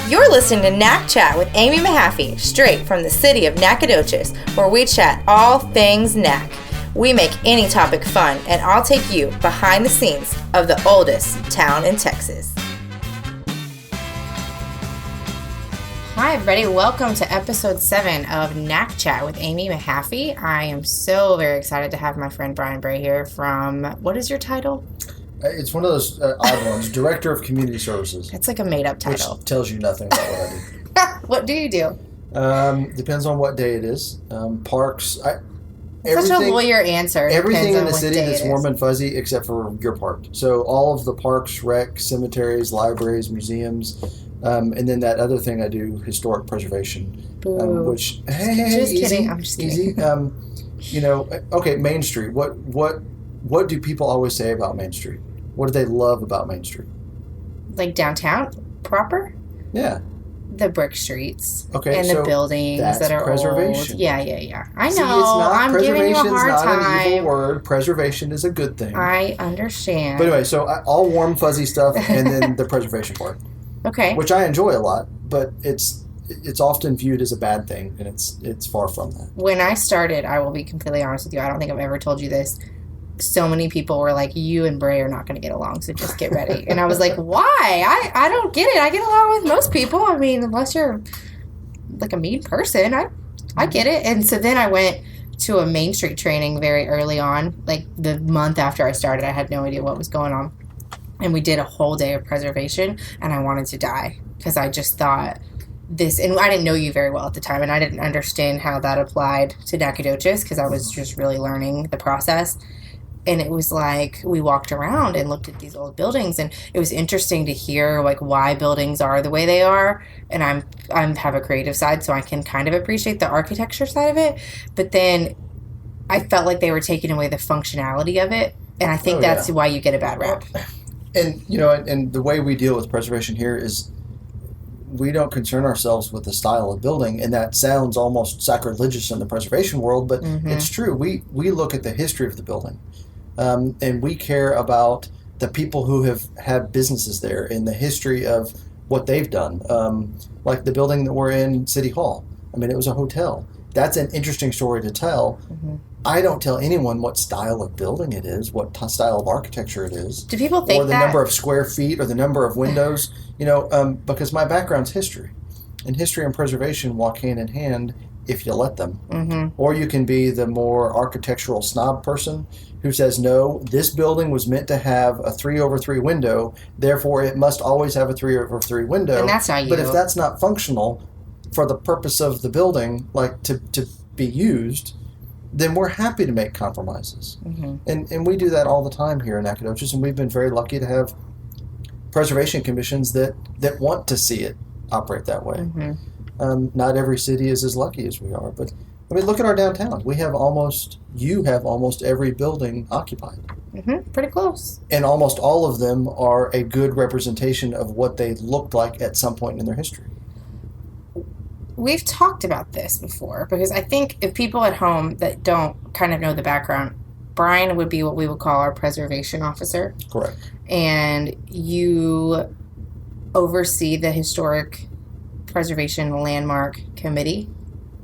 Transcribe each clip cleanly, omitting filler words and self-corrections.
You're listening to Nac Chat with Amy Mahaffey, straight from the city of Nacogdoches, where we chat all things Nac. We make any topic fun, and I'll take you behind the scenes of the oldest town in Texas. Hi, everybody. Welcome to episode 7 of Nac Chat with Amy Mahaffey. I am so very excited to have my friend Bray here from, what is your title? It's one of those odd ones, Director of Community Services. It's like a made-up title. Which tells you nothing about what I do. What do you do? Depends on what day it is. Parks. Such a lawyer answer. Everything in the city that's warm and fuzzy except for your park. So all of the parks, rec, cemeteries, libraries, museums, and then that other thing I do, historic preservation. Which, just easy, kidding. I'm just kidding. Easy. Okay, Main Street. What do people always say about Main Street? What do they love about Main Street? Like downtown proper? Yeah. The brick streets. Okay, and the buildings that are preservation. Old. Yeah. I know. See, it's not, I'm giving you a hard time. Preservation is not an evil word. Preservation is a good thing. I understand. But anyway, so all warm, fuzzy stuff and then the preservation part. Okay. Which I enjoy a lot, but it's often viewed as a bad thing, and it's far from that. When I started, I will be completely honest with you, I don't think I've ever told you this, so many people were like, you and Bray are not going to get along, so just get ready. And I was like, why? I don't get it. I get along with most people. I mean, unless you're like a mean person, I get it. And so then I went to a Main Street training very early on, like the month after I started. I had no idea what was going on. And we did a whole day of preservation, and I wanted to die because I just thought this, and I didn't know you very well at the time, and I didn't understand how that applied to Nacogdoches because I was just really learning the process. And it was like we walked around and looked at these old buildings, and it was interesting to hear like why buildings are the way they are. And I have a creative side, so I can kind of appreciate the architecture side of it. But then I felt like they were taking away the functionality of it, and I think that's why you get a bad rap. And and the way we deal with preservation here is we don't concern ourselves with the style of building, and that sounds almost sacrilegious in the preservation world, but it's true. We look at the history of the building. And we care about the people who have had businesses there and the history of what they've done. Like the building that we're in, City Hall. I mean, it was a hotel. That's an interesting story to tell. I don't tell anyone what style of building it is, what style of architecture it is. Do people think or the number of square feet or the number of windows, because my background's history. And history and preservation walk hand in hand if you let them. Or you can be the more architectural snob person who says, no, this building was meant to have a 3/3 window, therefore it must always have a 3/3 window. And that's not you. But if that's not functional for the purpose of the building, like to be used, then we're happy to make compromises. And we do that all the time here in Nacogdoches, and we've been very lucky to have preservation commissions that want to see it operate that way. Not every city is as lucky as we are, but I mean, look at our downtown. You have almost every building occupied. Pretty close. And almost all of them are a good representation of what they looked like at some point in their history. We've talked about this before, because I think if people at home that don't kind of know the background, Brian would be what we would call our preservation officer. Correct. And you oversee the Historic Preservation Landmark Committee.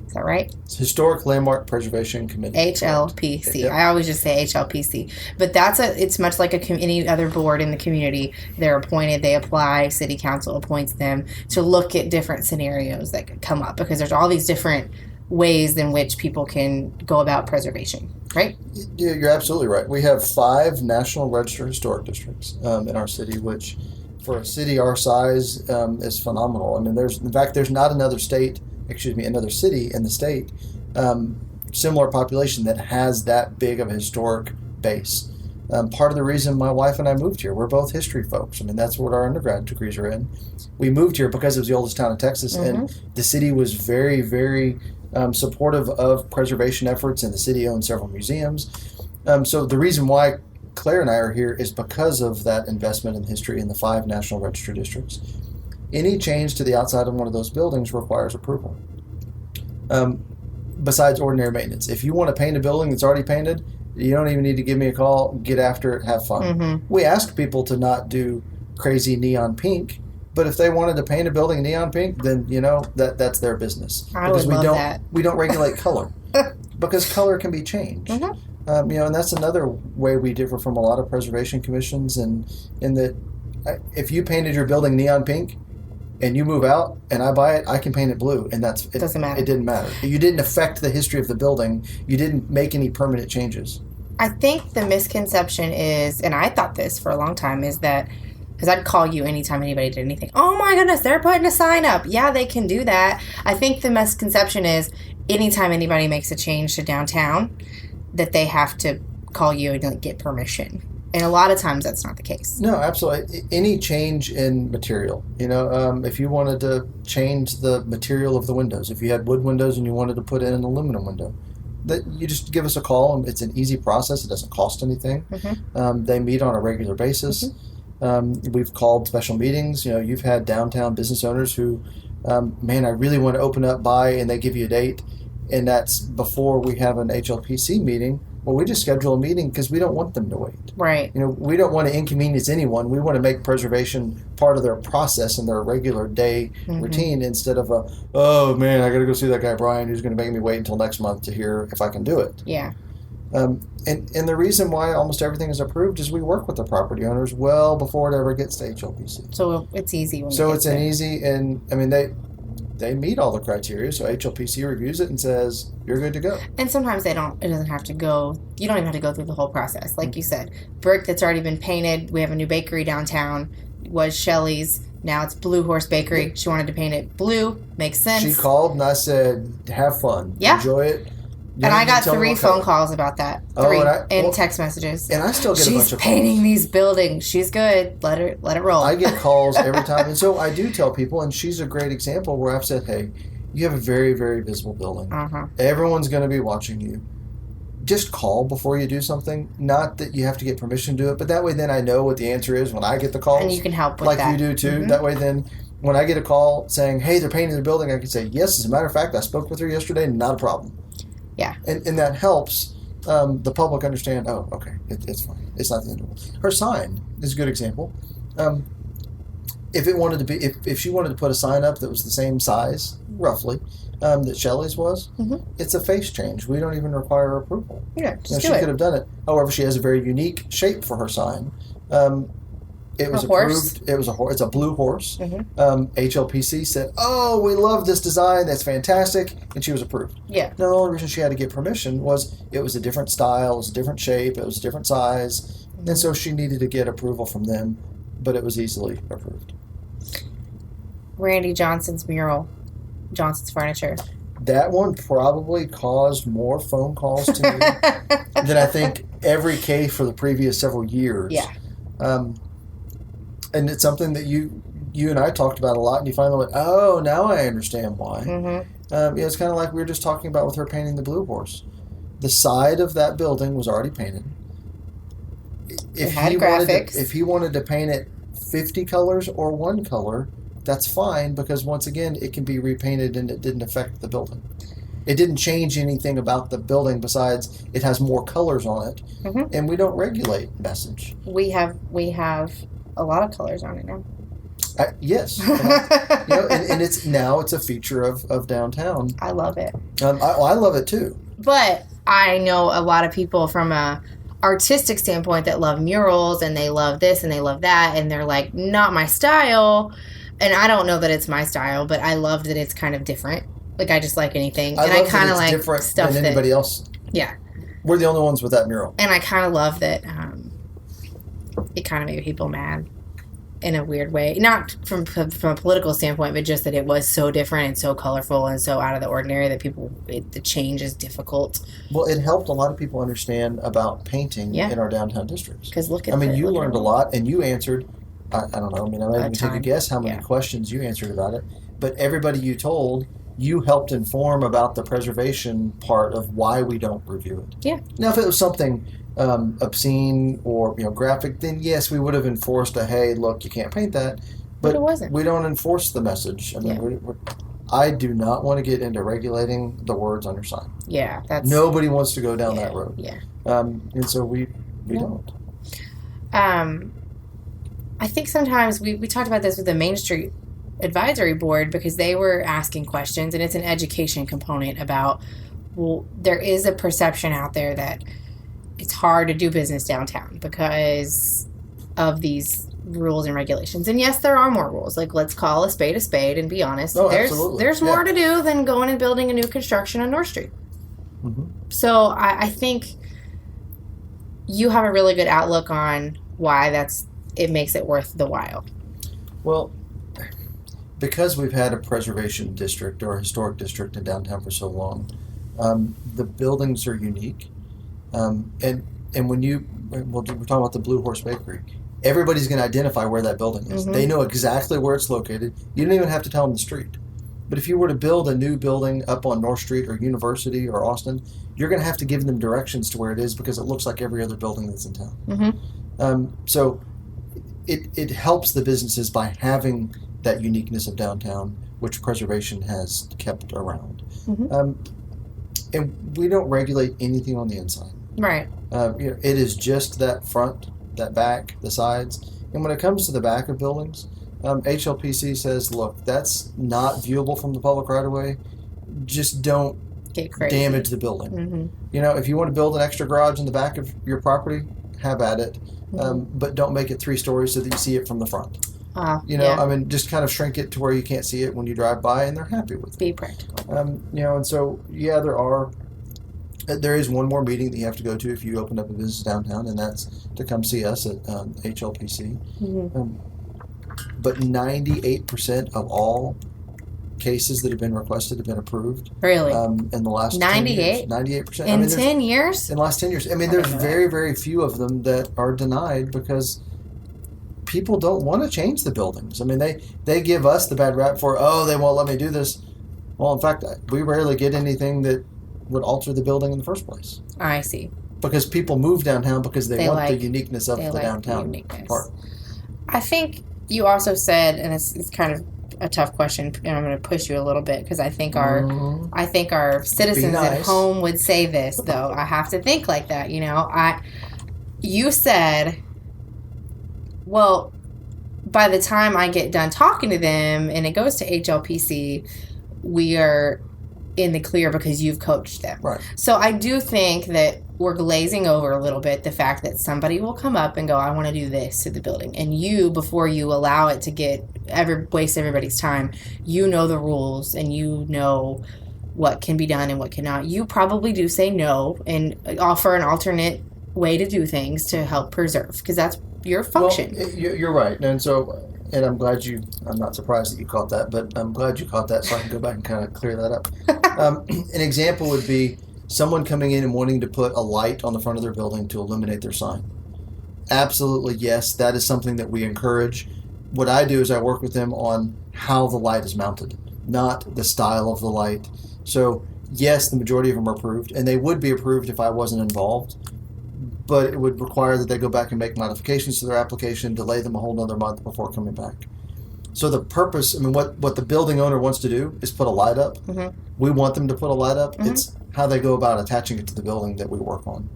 Is that right? It's Historic Landmark Preservation Committee. HLPC. Yep. I always just say HLPC. But it's much like any other board in the community. They're appointed, they apply, city council appoints them to look at different scenarios that could come up, because there's all these different ways in which people can go about preservation, right? Yeah, you're absolutely right. We have 5 National Register historic districts in our city, which for a city our size is phenomenal. I mean, there's not another city in the state, similar population that has that big of a historic base. Part of the reason my wife and I moved here, we're both history folks. I mean, that's what our undergrad degrees are in. We moved here because it was the oldest town in Texas, and the city was very, very supportive of preservation efforts, and the city owns several museums. So the reason why Claire and I are here is because of that investment in history in the 5 National Register districts. Any change to the outside of one of those buildings requires approval. Besides ordinary maintenance. If you want to paint a building that's already painted, you don't even need to give me a call. Get after it. Have fun. We ask people to not do crazy neon pink But if they wanted to paint a building neon pink, then that's their business. I would love that. We don't regulate color because color can be changed. Mm-hmm. And that's another way we differ from a lot of preservation commissions, and in that if you painted your building neon pink and you move out and I buy it, I can paint it blue, and it doesn't matter. It didn't matter. You didn't affect the history of the building. You didn't make any permanent changes. I think the misconception is, and I thought this for a long time, is that because I'd call you anytime anybody did anything. Oh my goodness, they're putting a sign up. Yeah, they can do that. I think the misconception is anytime anybody makes a change to downtown, that they have to call you and get permission. And a lot of times that's not the case. No, absolutely. Any change in material, if you wanted to change the material of the windows, if you had wood windows and you wanted to put in an aluminum window, that you just give us a call, and it's an easy process. It doesn't cost anything. Mm-hmm. They meet on a regular basis. Mm-hmm. We've called special meetings. You've had downtown business owners who, I really want to open up by, and they give you a date, and that's before we have an HLPC meeting. Well, we just schedule a meeting because we don't want them to wait. Right. We don't want to inconvenience anyone. We want to make preservation part of their process and their regular day routine, instead of oh man, I got to go see that guy Brian who's going to make me wait until next month to hear if I can do it. Yeah. And the reason why almost everything is approved is we work with the property owners well before it ever gets to HLPC. So it's easy. Easy, and they meet all the criteria, so HLPC reviews it and says, you're good to go. And sometimes it doesn't have to go, you don't even have to go through the whole process. Like you said, brick that's already been painted. We have a new bakery downtown. It was Shelley's. Now it's Blue Horse Bakery. She wanted to paint it blue. Makes sense. She called and I said, have fun. Yeah. Enjoy it. And I got 3 phone calls about that. 3 and text messages. And I still get a bunch of calls. She's painting these buildings. She's good. Let it roll. I get calls every time. And so I do tell people, and she's a great example where I've said, hey, you have a very, very visible building. Uh-huh. Everyone's going to be watching you. Just call before you do something. Not that you have to get permission to do it, but that way then I know what the answer is when I get the calls. And you can help with like that. Like you do too. Mm-hmm. That way then when I get a call saying, hey, they're painting their building, I can say, yes, as a matter of fact, I spoke with her yesterday, not a problem. Yeah. And that helps the public understand, oh, okay, it's fine. It's not the end of the world. Her sign is a good example. If she wanted to put a sign up that was the same size, roughly, that Shelley's was, it's a face change. We don't even require approval. Yeah, she could have done it. However, she has a very unique shape for her sign. It was approved. It's a blue horse. HLPC said, "Oh, we love this design. That's fantastic," and she was approved. Yeah. Now, the only reason she had to get permission was it was a different style, it was a different shape, it was a different size, and so she needed to get approval from them. But it was easily approved. Randy Johnson's mural, Johnson's Furniture. That one probably caused more phone calls to me than I think every case for the previous several years. Yeah. And it's something that you and I talked about a lot, and you finally went, oh, now I understand why. It's kind of like we were just talking about with her painting the Blue Horse. The side of that building was already painted. It had graphics. If he wanted to paint it 50 colors or one color, that's fine, because once again, it can be repainted and it didn't affect the building. It didn't change anything about the building besides it has more colors on it, and we don't regulate message. We have a lot of colors on it now. Yes, and it's a feature of downtown. I love it. I love it too. But I know a lot of people from a artistic standpoint that love murals, and they love this and they love that, and they're like, not my style. And I don't know that it's my style, but I love that it's kind of different. Like, I just like anything. I kind of like different stuff than anybody else. Yeah. We're the only ones with that mural. And I kind of love that it kind of made people mad in a weird way. Not from a political standpoint, but just that it was so different and so colorful and so out of the ordinary that the change is difficult. Well, it helped a lot of people understand about painting in our downtown districts. Because you learned a lot, and you answered, I don't know, I might even take a guess how many questions you answered about it. But everybody you told, you helped inform about the preservation part of why we don't review it. Yeah. Now, if it was something obscene or graphic, then yes, we would have enforced hey, look, you can't paint that. But it wasn't. We don't enforce the message. I do not want to get into regulating the words on your sign. Yeah, nobody wants to go down that road. Yeah. And so we don't. I think sometimes we talked about this with the Main Street Advisory Board because they were asking questions, and it's an education component about, well, there is a perception out there that it's hard to do business downtown because of these rules and regulations. And yes, there are more rules. Like, let's call a spade and be honest. Oh, absolutely. There's more to do than going and building a new construction on North Street. Mm-hmm. So I think you have a really good outlook on why it makes it worth the while. Well, because we've had a preservation district or a historic district in downtown for so long, the buildings are unique. And when we're talking about the Blue Horse Bakery, everybody's going to identify where that building is. Mm-hmm. They know exactly where it's located. You don't even have to tell them the street. But if you were to build a new building up on North Street or University or Austin, you're going to have to give them directions to where it is because it looks like every other building that's in town. Mm-hmm. So it helps the businesses by having that uniqueness of downtown, which preservation has kept around. Mm-hmm. And we don't regulate anything on the inside. Right. It is just that front, that back, the sides. And when it comes to the back of buildings, HLPC says, look, that's not viewable from the public right away. Just don't get crazy. Damage the building. Mm-hmm. If you want to build an extra garage in the back of your property, have at it. Mm-hmm. But don't make it 3 stories so that you see it from the front. Yeah. Just kind of shrink it to where you can't see it when you drive by, and they're happy with it. Be practical. And so, yeah, there is one more meeting that you have to go to if you open up a business downtown, and that's to come see us at HLPC. Mm-hmm. But 98% of all cases that have been requested have been approved. Really? In the last 98? 98%. In 10 years? In the last 10 years. There's very, very few of them that are denied because people don't want to change the buildings. They give us the bad rap for, they won't let me do this. Well, in fact, we rarely get anything that would alter the building in the first place. I see. Because people move downtown because they want the uniqueness of the downtown part. I think you also said, and it's kind of a tough question, and I'm going to push you a little bit because I think our citizens at home would say this, though. I have to think like that, You said, well, by the time I get done talking to them and it goes to HLPC, we are in the clear because you've coached them. Right. So I do think that we're glazing over a little bit the fact that somebody will come up and go, I want to do this to the building. And you, before you allow it to waste everybody's time, you know the rules and you know what can be done and what cannot. You probably do say no and offer an alternate way to do things to help preserve because that's your function. Well, you're right. And I'm glad I'm not surprised that you caught that, but I'm glad you caught that so I can go back and kind of clear that up. An example would be someone coming in and wanting to put a light on the front of their building to illuminate their sign. Absolutely, yes, that is something that we encourage. What I do is I work with them on how the light is mounted, not the style of the light. So, yes, the majority of them are approved, and they would be approved if I wasn't involved. But it would require that they go back and make modifications to their application, delay them a whole nother month before coming back. So the purpose, what the building owner wants to do is put a light up. Mm-hmm. We want them to put a light up. Mm-hmm. It's how they go about attaching it to the building that we work on.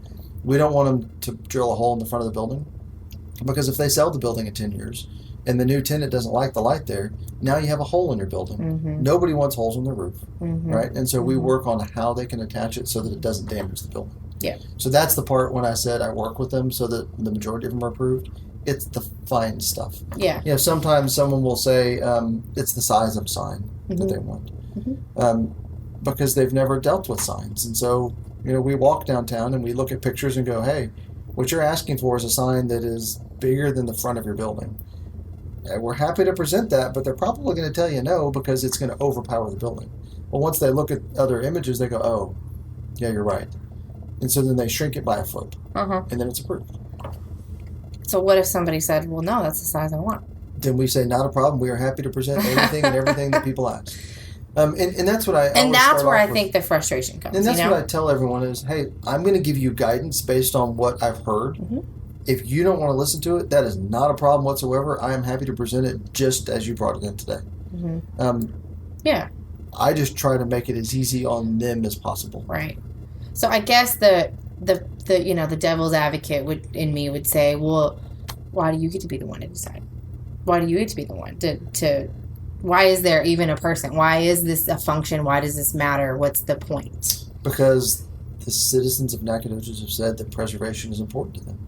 We don't want them to drill a hole in the front of the building because if they sell the building in 10 years and the new tenant doesn't like the light there, now you have a hole in your building. Mm-hmm. Nobody wants holes in their roof, mm-hmm. right? And so we mm-hmm. work on how they can attach it so that it doesn't damage the building. Yeah. So that's the part when I said I work with them so that the majority of them are approved. It's the fine stuff. Yeah. Sometimes someone will say it's the size of sign mm-hmm. that they want mm-hmm. because they've never dealt with signs. And so, we walk downtown and we look at pictures and go, hey, what you're asking for is a sign that is bigger than the front of your building. And we're happy to present that, but they're probably going to tell you no because it's going to overpower the building. Well, once they look at other images, they go, oh, yeah, you're right. And so then they shrink it by a foot, and then it's approved. So what if somebody said, well, no, that's the size I want? Then we say, not a problem. We are happy to present anything and everything that people ask. And that's what I And that's where I think the frustration comes. And that's what I tell everyone is, hey, I'm going to give you guidance based on what I've heard. Mm-hmm. If you don't want to listen to it, that is not a problem whatsoever. I am happy to present it just as you brought it in today. Mm-hmm. Yeah. I just try to make it as easy on them as possible. Right. So I guess the devil's advocate would say, well, why do you get to be the one to decide? why do you get to be the one to why is there even a person? Why is this a function? Why does this matter? What's the point? Because the citizens of Nacogdoches have said that preservation is important to them.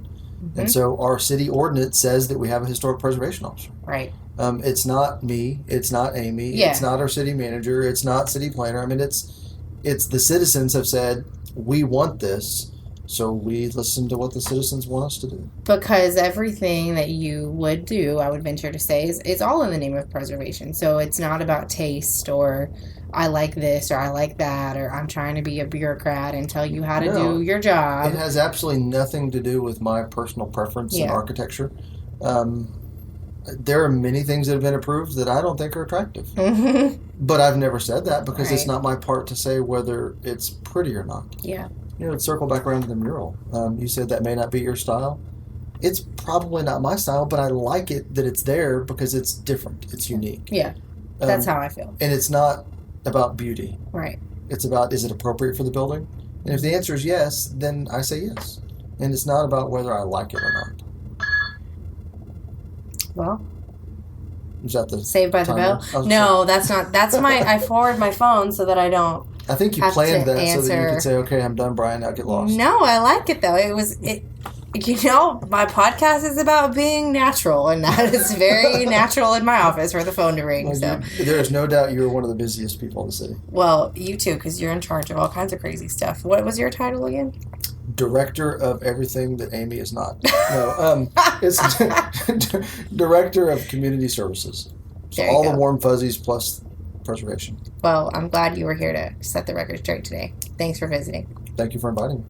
Mm-hmm. And so our city ordinance says that we have a historic preservation officer. Right. It's not me. It's not Amy. Yeah. It's not our city manager. It's not city planner. I mean, it's the citizens have said, we want this. So we listen to what the citizens want us to do. Because everything that you would do, I would venture to say, is all in the name of preservation. So it's not about taste or I like this or I like that or I'm trying to be a bureaucrat and tell you how to do your job. It has absolutely nothing to do with my personal preference in architecture. There are many things that have been approved that I don't think are attractive. But I've never said that because it's not my part to say whether it's pretty or not. Yeah. Let's circle back around to the mural. You said that may not be your style. It's probably not my style, but I like it that it's there because it's different. It's unique. Yeah. That's how I feel. And it's not about beauty. Right. It's about, is it appropriate for the building? And if the answer is yes, then I say yes. And it's not about whether I like it or not. Well, is that the Saved by the Bell? No, that's not. That's I forward my phone so that I don't. I think you planned that so that you could say, okay, I'm done, Brian, now get lost. No, I like it though. My podcast is about being natural, and that is very natural in my office for the phone to ring. So there is no doubt you're one of the busiest people in the city. Well, you too, because you're in charge of all kinds of crazy stuff. What was your title again? Director of everything that Amy is not. No, it's Director of Community Services. So all the warm fuzzies plus preservation. Well, I'm glad you were here to set the record straight today. Thanks for visiting. Thank you for inviting me.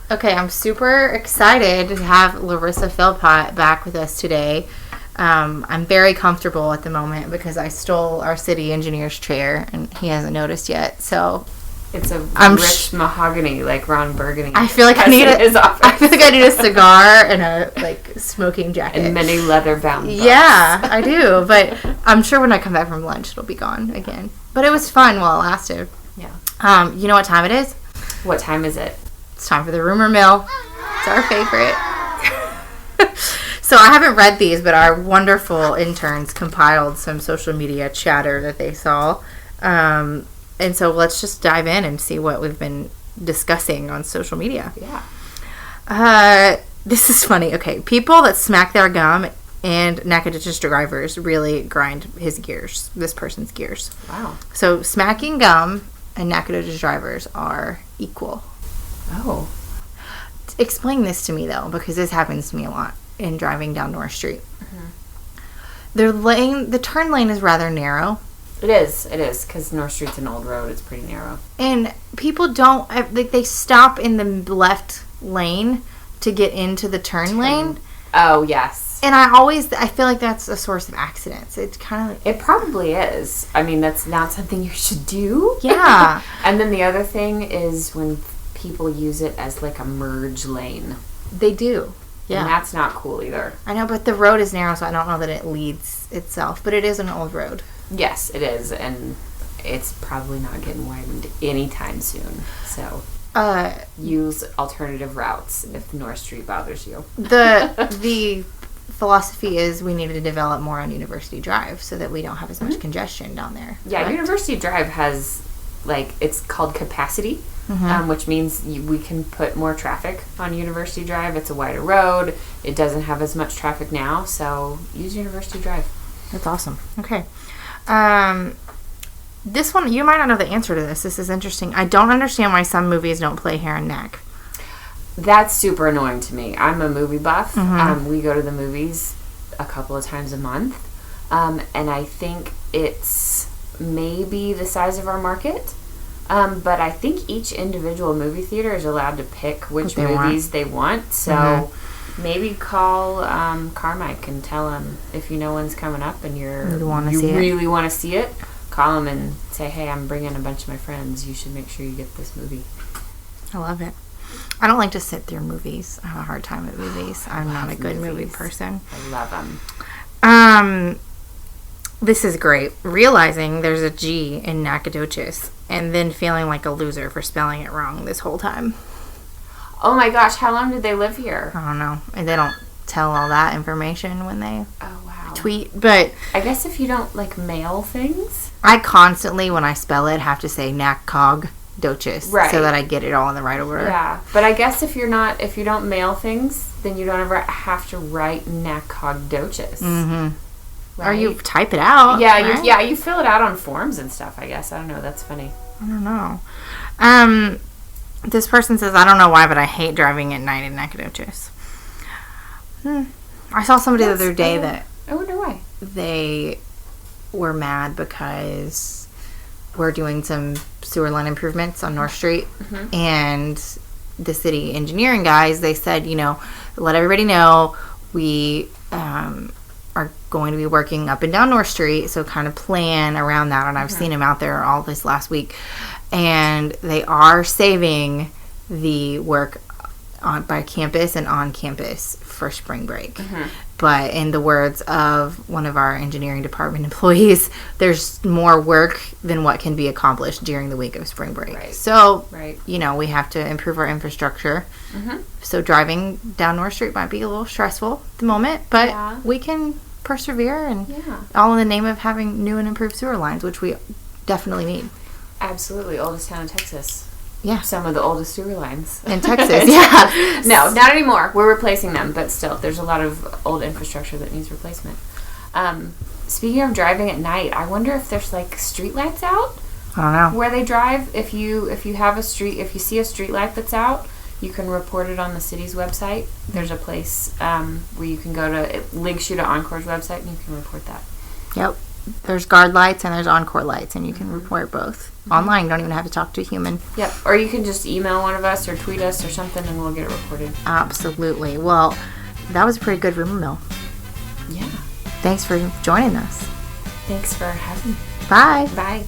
Okay, I'm super excited to have Larissa Philpott back with us today. I'm very comfortable at the moment because I stole our city engineer's chair and he hasn't noticed yet. So it's a rich mahogany like Ron Burgundy. I feel like I need a cigar and a smoking jacket and many leather bound books. Yeah, I do. But I'm sure when I come back from lunch, it'll be gone again. But it was fun while it lasted. Yeah. You know what time it is? What time is it? It's time for the rumor mill. It's our favorite. So I haven't read these, but our wonderful interns compiled some social media chatter that they saw. And so let's just dive in and see what we've been discussing on social media. Yeah. This is funny. Okay, people that smack their gum and Nacogdoches drivers really grind his gears, this person's gears. Wow. So smacking gum and Nacogdoches drivers are equal. Oh. Explain this to me, though, because this happens to me a lot in driving down North Street. Mm-hmm. The turn lane is rather narrow. It is, because North Street's an old road. It's pretty narrow. And people don't, they stop in the left lane to get into the turn lane. Oh, yes. And I feel like that's a source of accidents. It's kind of... It probably is. I mean, that's not something you should do. Yeah. And then the other thing is when people use it as like a merge lane. They do. Yeah. And that's not cool either. I know, but the road is narrow, so I don't know that it leads itself. But it is an old road. Yes, it is. And it's probably not getting widened anytime soon. So use alternative routes if North Street bothers you. The philosophy is we need to develop more on University Drive so that we don't have as much congestion down there. Yeah, correct? University Drive has, it's called capacity, which means we can put more traffic on University Drive. It's a wider road. It doesn't have as much traffic now, so use University Drive. That's awesome. Okay. This one, you might not know the answer to this. This is interesting. I don't understand why some movies don't play here in Nac. That's super annoying to me. I'm a movie buff. We go to the movies a couple of times a month. And I think it's maybe the size of our market. But I think each individual movie theater is allowed to pick which movies they want. So maybe call Carmike and tell him if you know when's coming up and you really want to see it. Call him and say, hey, I'm bringing a bunch of my friends. You should make sure you get this movie. I love it. I don't like to sit through movies. I have a hard time at movies. I'm not a good movie person. I love them. This is great. Realizing there's a G in Nacogdoches and then feeling like a loser for spelling it wrong this whole time. Oh my gosh, how long did they live here? I don't know. And they don't tell all that information when they tweet. But I guess if you don't like mail things, I constantly, when I spell it, have to say Nacogdoches, so that I get it all in the right order. Yeah, but I guess if you don't mail things, then you don't ever have to write Nacogdoches. Mm-hmm. Right? Or you type it out. Yeah, right? you fill it out on forms and stuff. I guess I don't know. That's funny. I don't know. This person says, I don't know why, but I hate driving at night in Nacogdoches. I saw somebody the other day that I wonder why. They were mad because we're doing some sewer line improvements on North Street, and the city engineering guys, they said, let everybody know we are going to be working up and down North Street, so kind of plan around that. And I've seen them out there all this last week, and they are saving the work by campus and on campus for spring break. But in the words of one of our engineering department employees, there's more work than what can be accomplished during the week of spring break. Right. So, we have to improve our infrastructure. So driving down North Street might be a little stressful at the moment, but we can persevere, and all in the name of having new and improved sewer lines, which we definitely need. Absolutely. Oldest town in Texas. Yeah. Some of the oldest sewer lines. In Texas, yeah. No, not anymore. We're replacing them, but still, there's a lot of old infrastructure that needs replacement. Speaking of driving at night, I wonder if there's like street lights out. I don't know. Where they drive, if you see a street light that's out, you can report it on the city's website. There's a place where you can go to, it links you to Encore's website, and you can report that. Yep. There's guard lights and there's Encore lights, and you can report both. Online, you don't even have to talk to a human. Yep. Or you can just email one of us or tweet us or something, and we'll get it reported. Absolutely. Well, that was a pretty good rumor mill. Yeah. Thanks for joining us. Thanks for having me. Bye. Bye.